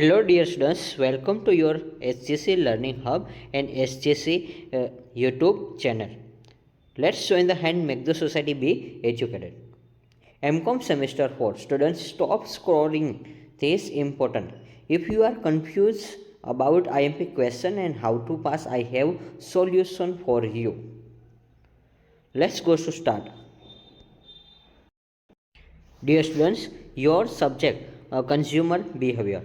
Hello, dear students. Welcome to your SGC Learning Hub and SGC YouTube channel. Let's join the hand, make the society be educated. MCOM Semester 4. Students, stop scrolling. This is important. If you are confused about IMP question and how to pass, I have solution for you. Let's go to start. Dear students, your subject consumer behavior.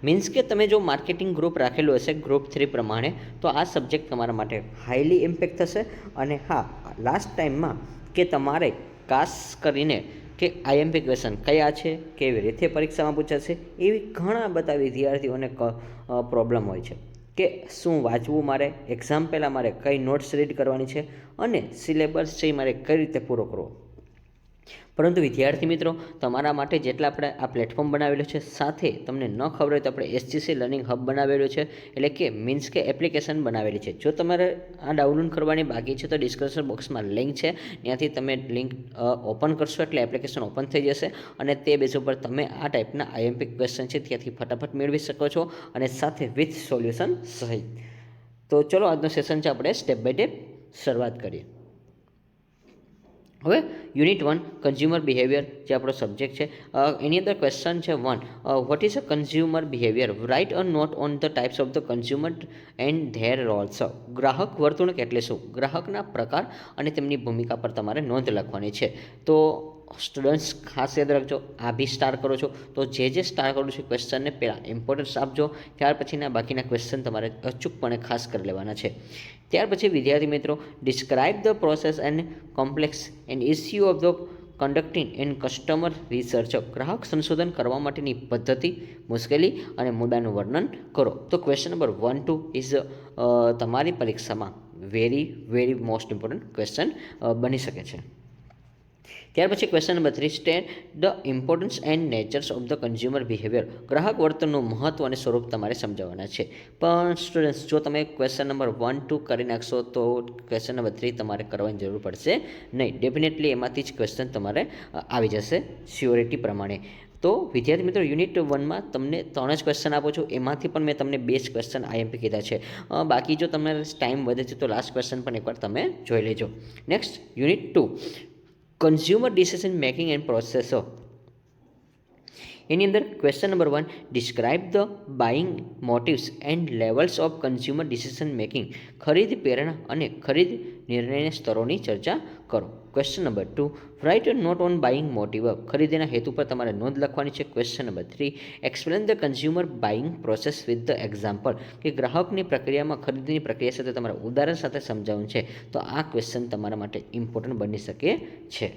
Means કે તમે જો marketing group રાખેલું હશે group 3 પ્રમાણે તો આ subject તમારા માટે હાઈલી ઇમ્પેક્ટ થશે. અને હા, લાસ્ટ ટાઈમમાં કે તમારે ખાસ કરીને કે આઈએમપી ક્વેશ્ચન કયા છે, કેવી રીતે પરીક્ષામાં પૂછાશે, એવી ઘણા બધા વિદ્યાર્થીઓને પ્રોબ્લેમ હોય છે કે શું વાંચવું, મારે એક્ઝામ પહેલાં મારે કઈ નોટ્સ રીડ કરવાની છે અને સિલેબસ છે મારે કઈ રીતે પૂરો કરવો. પરંતુ વિદ્યાર્થી મિત્રો, તમારા માટે જેટલા આપણે આ પ્લેટફોર્મ બનાવેલું છે, સાથે તમને ન ખબર હોય તો આપણે એસજીસી લર્નિંગ હબ બનાવેલું છે, એટલે કે મીન્સ કે એપ્લિકેશન બનાવેલી છે. જો તમારે આ ડાઉનલોડ કરવાની બાકી છે તો ડિસ્ક્રિપ્શન બોક્સમાં લિંક છે, ત્યાંથી તમે લિંક ઓપન કરશો એટલે એપ્લિકેશન ઓપન થઈ જશે અને તે બેઝ ઉપર તમે આ ટાઈપના આઈએમપી ક્વેશ્ચન છે ત્યાંથી ફટાફટ મેળવી શકો છો અને સાથે વિથ સોલ્યુશન સહિત. તો ચલો આજનો સેશન છે, આપણે સ્ટેપ બાય સ્ટેપ શરૂઆત કરીએ. હવે યુનિટ 1 કન્ઝ્યુમર બિહેવિયર જે આપણો સબ્જેક્ટ છે, એની અંદર ક્વેશ્ચન છે 1, what is a consumer behaviour? Write a note on the types of the consumer and their roles. ગ્રાહક વર્તણૂક એટલે શું? ગ્રાહકના પ્રકાર અને તેમની ભૂમિકા પર તમારે નોંધ લખવાની છે. તો સ્ટુડન્ટ્સ ખાસ યાદ રાખજો, આ બી સ્ટાર કરો છો તો જે સ્ટાર કરું છું ક્વેશ્ચનને પહેલાં ઇમ્પોર્ટન્સ આપજો, ત્યાર પછીના બાકીના ક્વેશ્ચન તમારે અચૂકપણે ખાસ કરી લેવાના છે. ત્યાર પછી વિદ્યાર્થી મિત્રો, describe the process and complex and issue of the conducting and customer research. ગ્રાહક સંશોધન કરવા માટેની પદ્ધતિ, મુશ્કેલી અને મુદ્દાનું વર્ણન કરો. તો ક્વેશ્ચન નંબર 1, 2 ઇઝ તમારી પરીક્ષામાં વેરી મોસ્ટ ઇમ્પોર્ટન્ટ ક્વેશ્ચન બની શકે છે. ત્યાર પછી question number 3, state the importance and nature's of the consumer behaviour. ગ્રાહક વર્તનનું મહત્વ અને સ્વરૂપ તમારે સમજાવવાના છે. પણ સ્ટુડન્ટ્સ, જો તમે ક્વેશ્ચન નંબર 1, 2 કરી નાખશો તો ક્વેશ્ચન નંબર 3 તમારે કરવાની જરૂર પડશે નહીં. ડેફિનેટલી એમાંથી જ ક્વેશ્ચન તમારે આવી જશે સ્યોરિટી પ્રમાણે. તો વિદ્યાર્થી મિત્રો, યુનિટ 1માં તમને 3 જ ક્વેશ્ચન આપો છું, એમાંથી પણ મેં તમને 2 જ ક્વેશ્ચન આઈએમપી કીધા છે. બાકી જો તમને ટાઈમ વધે છે તો લાસ્ટ ક્વેશ્ચન પણ એકવાર તમે જોઈ લેજો. Next, unit 2 consumer decision making and process. એની અંદર question number 1, describe the buying motives and levels of consumer decision making. ખરીદ પ્રેરણા અને ખરીદ નિર્ણયના સ્તરોની ચર્ચા કરો. Question number 2, write a note on buying motive. ખરીદીના હેતુ પર તમારે નોંધ લખવાની છે. Question number 3, explain the consumer buying process with the example. કે ગ્રાહકની પ્રક્રિયામાં ખરીદીની પ્રક્રિયા સાથે તમારે ઉદાહરણ સાથે સમજાવવાનું છે. તો આ ક્વેશ્ચન તમારા માટે ઇમ્પોર્ટન્ટ બની શકે છે.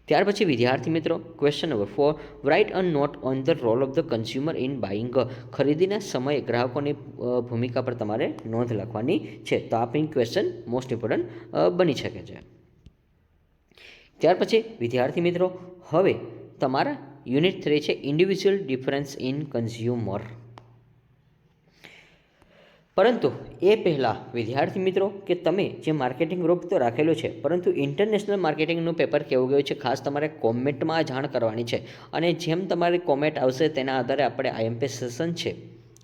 ત્યાર પછી વિદ્યાર્થી મિત્રો, question number 4, write a note on the role of the consumer in buying. ખરીદીના સમયે ગ્રાહકોની ભૂમિકા પર તમારે નોંધ લખવાની છે. તો આ પણ ક્વેશ્ચન મોસ્ટ ઇમ્પોર્ટન્ટ બની શકે છે. ત્યાર પછી વિદ્યાર્થી મિત્રો, હવે તમારા યુનિટ 3 છે ઇન્ડિવિજ્યુઅલ ડિફરન્સ ઇન કન્ઝ્યુમર. પરંતુ એ પહેલાં વિદ્યાર્થી મિત્રો, કે તમે જે માર્કેટિંગ ગ્રુપ તો રાખેલો છે, પરંતુ ઇન્ટરનેશનલ માર્કેટિંગનું પેપર કેવું ગયું છે ખાસ તમારે કોમેન્ટમાં જાણ કરવાની છે. અને જેમ તમારી કોમેન્ટ આવશે તેના આધારે આપણે આઈએમપી સેશન છે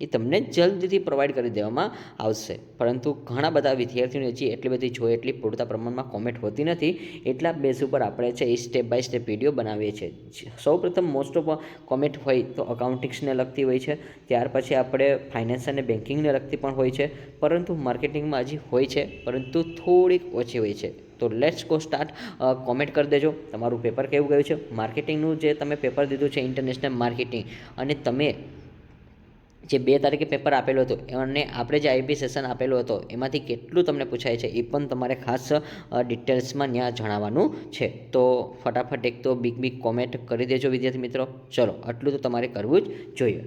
એ તમને જલ્દીથી પ્રોવાઈડ કરી દેવામાં આવશે. પરંતુ ઘણા બધા વિદ્યાર્થીઓને હજી એટલી બધી જોઈએ એટલી પૂરતા પ્રમાણમાં કોમેન્ટ હોતી નથી. એટલા બેઝ ઉપર આપણે છે એ સ્ટેપ બાય સ્ટેપ વિડીયો બનાવીએ છીએ. સૌપ્રથમ મોસ્ટ ઓફ કોમેન્ટ હોય તો અકાઉન્ટિક્સને લગતી હોય છે, ત્યાર પછી આપણે ફાઇનાન્સ અને બેન્કિંગને લગતી પણ હોય છે, પરંતુ માર્કેટિંગમાં હજી હોય છે પરંતુ થોડીક ઓછી હોય છે. તો લેટ્સ ગો સ્ટાર્ટ. કોમેન્ટ કરી દેજો તમારું પેપર કેવું ગયું છે. માર્કેટિંગનું જે તમે પેપર દીધું છે ઇન્ટરનેશનલ માર્કેટિંગ, અને તમે જે 2 તારીખે પેપર આપેલો હતો અને આપણે જે આઈપી સેશન આપેલો હતો એમાંથી કેટલું તમને પૂછાય છે એ પણ તમારે ખાસ ડિટેલ્સમાં ત્યાં જણાવવાનું છે. તો ફટાફટ એક તો બિગ કોમેન્ટ કરી દેજો વિદ્યાર્થી મિત્રો. ચલો, આટલું તો તમારે કરવું જ જોઈએ.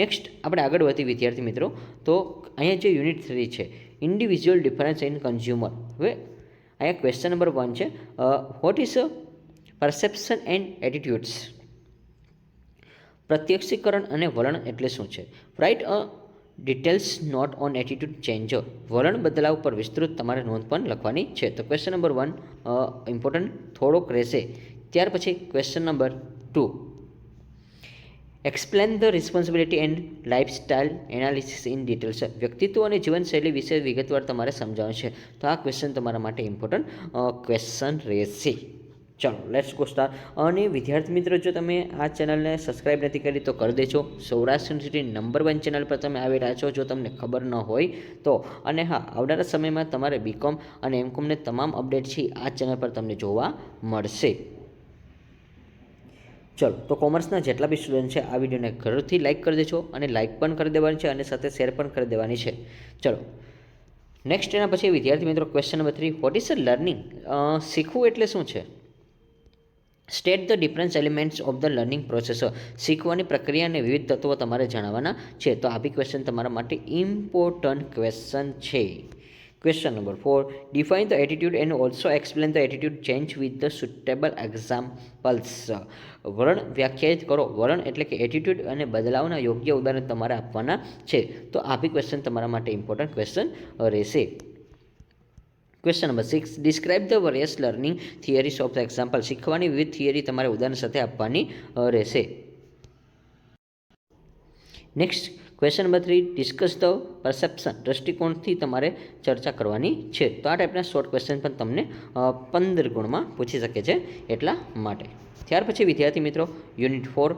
નેક્સ્ટ આપણે આગળ વધીએ વિદ્યાર્થી મિત્રો. તો અહીંયા જે યુનિટ 3 છે ઇન્ડિવિજ્યુઅલ ડિફરન્સ ઇન કન્ઝ્યુમર. હવે અહીંયા ક્વેશ્ચન નંબર 1 છે, what is perception and attitudes. પ્રત્યક્ષીકરણ અને વલણ એટલે શું છે? Write a details note on attitude change. વલણ બદલાવ પર વિસ્તૃત તમારે નોંધ પણ લખવાની છે. તો ક્વેશ્ચન નંબર 1 ઇમ્પોર્ટન્ટ થોડોક રહેશે. ત્યાર પછી question number 2, explain the responsibility and lifestyle analysis in details. વ્યક્તિત્વ અને જીવનશૈલી વિશે વિગતવાર તમારે સમજાવવાનું છે. તો આ ક્વેશ્ચન તમારા માટે ઇમ્પોર્ટન્ટ ક્વેશ્ચન રહેશે. ચાલો લેટ્સ ગો સ્ટાર્ટ. અને વિદ્યાર્થી મિત્રો, જો તમે આ ચેનલને સબસ્ક્રાઈબ નથી કરી તો કરી દેજો. સૌરાષ્ટ્ર યુનિવર્સિટી નંબર 1 ચેનલ પર તમે આવી રહ્યા છો, જો તમને ખબર ન હોય તો. અને હા, આવનારા સમયમાં તમારે બીકોમ અને એમકોમને તમામ અપડેટ છે આ ચેનલ પર તમને જોવા મળશે. ચલો, તો કોમર્સના જેટલા બી સ્ટુડન્ટ છે આ વિડીયોને ઘરથી લાઇક કરી દેજો, અને લાઇક પણ કરી દેવાની છે અને સાથે શેર પણ કરી દેવાની છે. ચલો નેક્સ્ટ એના પછી વિદ્યાર્થી મિત્રો question number 3, vote is a learning? શીખવું એટલે શું છે? State the difference elements of the learning process. શીખવાની પ્રક્રિયા અને વિવિધ તત્વો તમારે જણાવવાના છે. તો આ બી ક્વેશ્ચન તમારા માટે ઇમ્પોર્ટન્ટ ક્વેશ્ચન છે. Question number 4, define the attitude and also explain the attitude change with the suitable examples. વલણ વ્યાખ્યાયિત કરો. વલણ એટલે કે એટીટ્યુડ અને બદલાવના યોગ્ય ઉદાહરણ તમારે આપવાના છે. તો આ બી ક્વેશ્ચન તમારા માટે ઇમ્પોર્ટન્ટ ક્વેશ્ચન રહેશે. Question number 6, describe the various learning theories of the example. શીખવાની વિવિધ થિયરી તમારે ઉદાહરણ સાથે આપવાની રહેશે. Next question number 3, discuss the perception. દ્રષ્ટિકોણથી તમારે ચર્ચા કરવાની છે. તો આ ટાઈપના શોર્ટ ક્વેશ્ચન પણ તમને 15 ગુણમાં પૂછી શકે છે, એટલા માટે. ત્યાર પછી વિદ્યાર્થી મિત્રો, unit 4,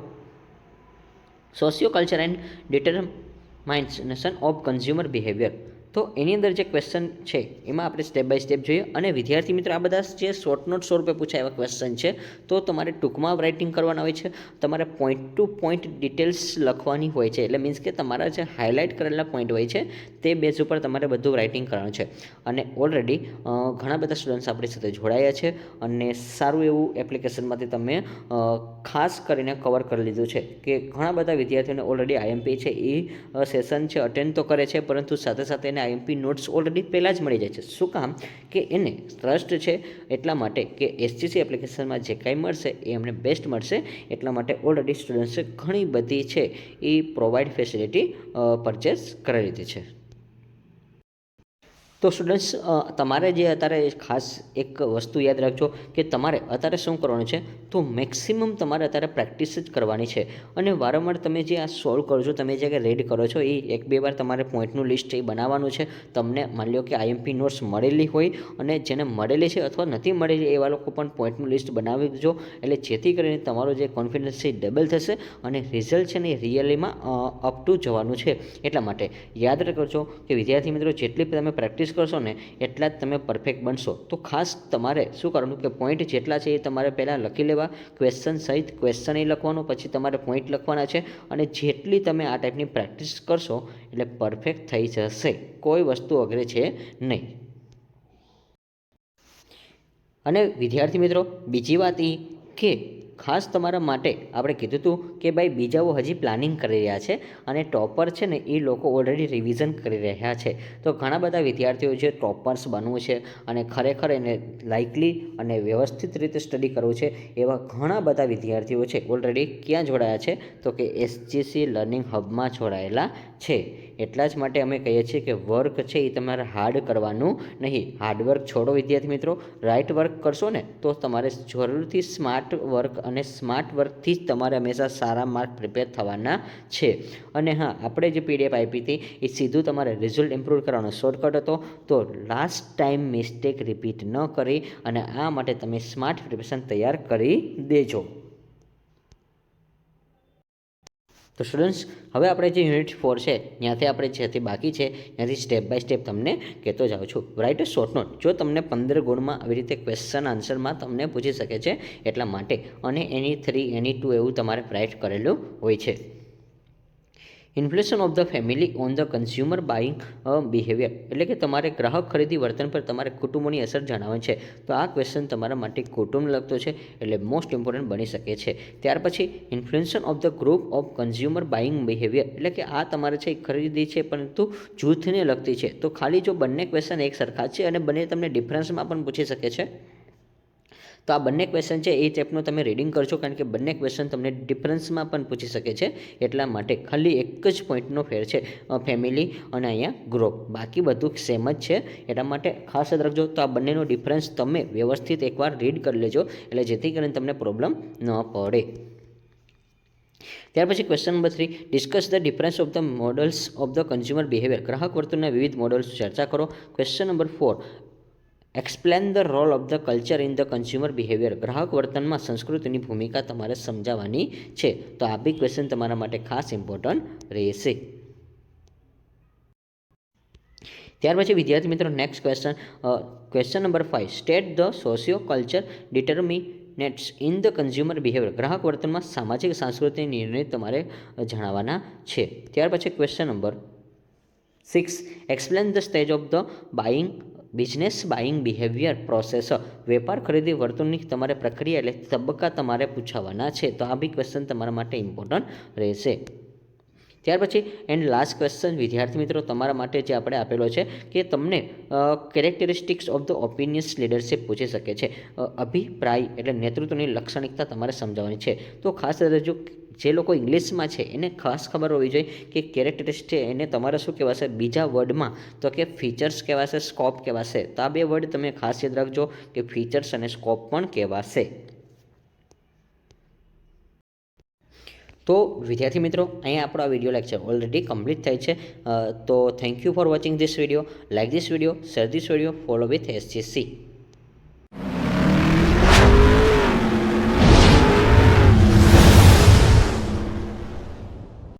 socio culture and determination of consumer behaviour. તો એની અંદર જે ક્વેશ્ચન છે એમાં આપણે સ્ટેપ બાય સ્ટેપ જોઈએ. અને વિદ્યાર્થી મિત્રો, આ બધા જે શોર્ટ નોટ સ્વરૂપે પૂછાય એવા ક્વેશ્ચન છે, તો તમારે ટૂંકમાં રાઇટિંગ કરવાના હોય છે. તમારે પોઈન્ટ ટુ પોઈન્ટ ડિટેલ્સ લખવાની હોય છે. એટલે મીન્સ કે તમારા જે હાઇલાઇટ કરેલા પોઈન્ટ હોય છે તે બેઝ ઉપર તમારે બધું રાઇટિંગ કરવાનું છે. અને ઓલરેડી ઘણા બધા સ્ટુડન્ટ્સ આપણી સાથે જોડાયા છે, અને સારું એવું એપ્લિકેશનમાંથી તમે ખાસ કરીને કવર કરી લીધું છે. કે ઘણા બધા વિદ્યાર્થીઓને ઓલરેડી આઈએમપી છે એ સેશન છે અટેન્ડ તો કરે છે, પરંતુ સાથે સાથે એને આઈએમપી નોટ્સ ઓલરેડી પહેલાં જ મળી જાય છે. શું કામ? કે એને ટ્રસ્ટ છે એટલા માટે, કે એસજીસી એપ્લિકેશનમાં જે કાંઈ મળશે એ એમને બેસ્ટ મળશે, એટલા માટે ઓલરેડી સ્ટુડન્ટ્સે ઘણી બધી છે એ પ્રોવાઈડ ફેસિલિટી પરચેસ કરી લીધી છે. તો સ્ટુડન્ટ્સ, તમારે જે અત્યારે ખાસ એક વસ્તુ યાદ રાખજો કે તમારે અત્યારે શું કરવાનું છે. તો મેક્સિમમ તમારે અત્યારે પ્રેક્ટિસ જ કરવાની છે. અને વારંવાર તમે જે આ સોલ્વ કરો છો, તમે જે રીડ કરો છો, એ 1-2 વાર તમારે પોઈન્ટનું લિસ્ટ એ બનાવવાનું છે. તમને માની લો કે આઈએમપી નોટ્સ મળેલી હોય, અને જેને મળેલી છે અથવા નથી મળેલી એવા લોકો પણ પોઈન્ટનું લિસ્ટ બનાવી દેજો. એટલે જેથી કરીને તમારો જે કોન્ફિડન્સ છે ડબલ થશે, અને રિઝલ્ટ છે ને એ રિયલીમાં અપ ટુ જવાનું છે. એટલા માટે યાદ રાખજો કે વિદ્યાર્થી મિત્રો, જેટલી તમે પ્રેક્ટિસ કરશો ને એટલા જ તમે પરફેક્ટ બનશો. તો ખાસ તમારે શું કરવાનું કે પોઈન્ટ જેટલા છે એ તમારે પહેલાં લખી લેવા. ક્વેશ્ચન સહિત ક્વેશ્ચન એ લખવાનું, પછી તમારે પોઈન્ટ લખવાના છે. અને જેટલી તમે આ ટાઈપની પ્રેક્ટિસ કરશો એટલે પરફેક્ટ થઈ જશે. કોઈ વસ્તુ અઘરી છે નહીં. અને વિદ્યાર્થી મિત્રો, બીજી વાત એ કે ખાસ તમારા માટે આપણે કીધું હતું કે ભાઈ બીજાઓ હજી પ્લાનિંગ કરી રહ્યા છે, અને ટોપર છે ને એ લોકો ઓલરેડી રિવિઝન કરી રહ્યા છે. તો ઘણા બધા વિદ્યાર્થીઓ જે ટોપર્સ બનવું છે અને ખરેખર એને લાઇકલી અને વ્યવસ્થિત રીતે સ્ટડી કરવું છે, એવા ઘણા બધા વિદ્યાર્થીઓ છે ઓલરેડી ક્યાં જોડાયા છે? તો કે એસજીસી લર્નિંગ હબમાં જોડાયેલા છે. એટલા જ માટે અમે કહીએ છીએ કે વર્ક છે એ તમારે હાર્ડ કરવાનું નહીં. હાર્ડવર્ક છોડો વિદ્યાર્થી મિત્રો. રાઇટ વર્ક કરશો ને તો તમારે જરૂરથી સ્માર્ટ વર્ક, અને સ્માર્ટ વર્કથી જ તમારે હંમેશા સારા માર્ક પ્રિપેર થવાના છે. અને હા, આપણે જે પીડીએફ આપી હતી એ સીધું તમારે રિઝલ્ટ ઇમ્પ્રૂવ કરવાનો શોર્ટકટ હતો. તો લાસ્ટ ટાઈમ મિસ્ટેક રિપીટ ન કરી, અને આ માટે તમે સ્માર્ટ પ્રિપરેશન તૈયાર કરી દેજો. તો સ્ટુડન્ટ્સ, હવે આપણે જે યુનિટ 4 છે ત્યાંથી આપણે જેથી બાકી છે ત્યાંથી સ્ટેપ બાય સ્ટેપ તમને કહેતો જાઉં છું. Write a short note. જો તમને 15 ગુણમાં આવી રીતે ક્વેશ્ચન આન્સરમાં તમને પૂછી શકે છે એટલા માટે. અને એની 3 એની 2 એવું તમારે રાઇટ કરેલું હોય છે. Influence of the family on the consumer buying behaviour. એટલે કે તમારે ગ્રાહક ખરીદી વર્તન પર તમારે કુટુંબોની અસર જણાવવાની છે. તો આ ક્વેશ્ચન તમારા માટે કુટુંબ લગતો છે, એટલે મોસ્ટ ઇમ્પોર્ટન્ટ બની શકે છે. ત્યાર પછી influence of the group of consumer buying behaviour. એટલે કે આ તમારે છે ખરીદી છે પરંતુ જૂથને લગતી છે. તો ખાલી જો બંને ક્વેશ્ચન એક સરખા છે અને બંને તમને ડિફરન્સમાં પણ પૂછી શકે છે. તો આ બંને ક્વેશ્ચન છે એ ટાઈપનું તમે રીડિંગ કરજો, કારણ કે બંને ક્વેશ્ચન તમને ડિફરન્સમાં પણ પૂછી શકે છે. એટલા માટે ખાલી એક જ પોઈન્ટનો ફેર છે, ફેમિલી અને અહીંયા ગ્રુપ. બાકી બધું સેમ જ છે. એટલા માટે ખાસ યાદ રાખજો. તો આ બંનેનો ડિફરન્સ તમે વ્યવસ્થિત એકવાર રીડ કરી લેજો, એટલે જેથી કરીને તમને પ્રોબ્લેમ ન પડે. ત્યાર પછી question number 3, discuss the difference of the models of the consumer behaviour. ગ્રાહક વર્તનના વિવિધ મોડલ્સ ચર્ચા કરો. Question number 4, explain the role of the culture in the consumer behaviour. ગ્રાહક વર્તનમાં સંસ્કૃતિની ભૂમિકા તમારે સમજાવવાની છે. તો આ બી ક્વેશ્ચન તમારા માટે ખાસ ઇમ્પોર્ટન્ટ રહેશે. ત્યાર પછી વિદ્યાર્થી મિત્રો next question number 5, state the socio culture determinants in the consumer behaviour. ગ્રાહક વર્તનમાં સામાજિક સાંસ્કૃતિક નિર્ણય તમારે જણાવવાના છે. ત્યાર પછી question number 6, explain the stage of the business buying behaviour process. વેપાર ખરીદી વર્તનની તમારે પ્રક્રિયા એટલે તબક્કા તમારે પૂછાવાના છે. તો આ બી ક્વેશ્ચન તમારા માટે ઇમ્પોર્ટન્ટ રહેશે. ત્યાર પછી એન્ડ લાસ્ટ ક્વેશ્ચન વિદ્યાર્થી મિત્રો તમારા માટે જે આપણે આપેલો છે કે તમને characteristics of the opinions leadership પૂછી શકે છે. અભિપ્રાય એટલે નેતૃત્વની લાક્ષણિકતા તમારે સમજાવવાની છે. તો ખાસ જો જે લોકો ઇંગ્લિશમાં છે એને ખાસ ખબર હોવી જોઈએ કે કેરેક્ટરિસ્ટિક એને તમારે શું કહેવાશે બીજા વર્ડમાં, તો કે ફીચર્સ કહેવાશે, સ્કોપ કહેવાશે. તો આ બે વર્ડ તમે ખાસ યાદ રાખજો કે ફીચર્સ અને સ્કોપ પણ કહેવાશે. તો વિદ્યાર્થી મિત્રો અહીંયા આપણો આ વિડીયો લેક્ચર ઓલરેડી કમ્પ્લીટ થાય છે. તો thank you for watching this video. Like this video, share this video, follow with SGC.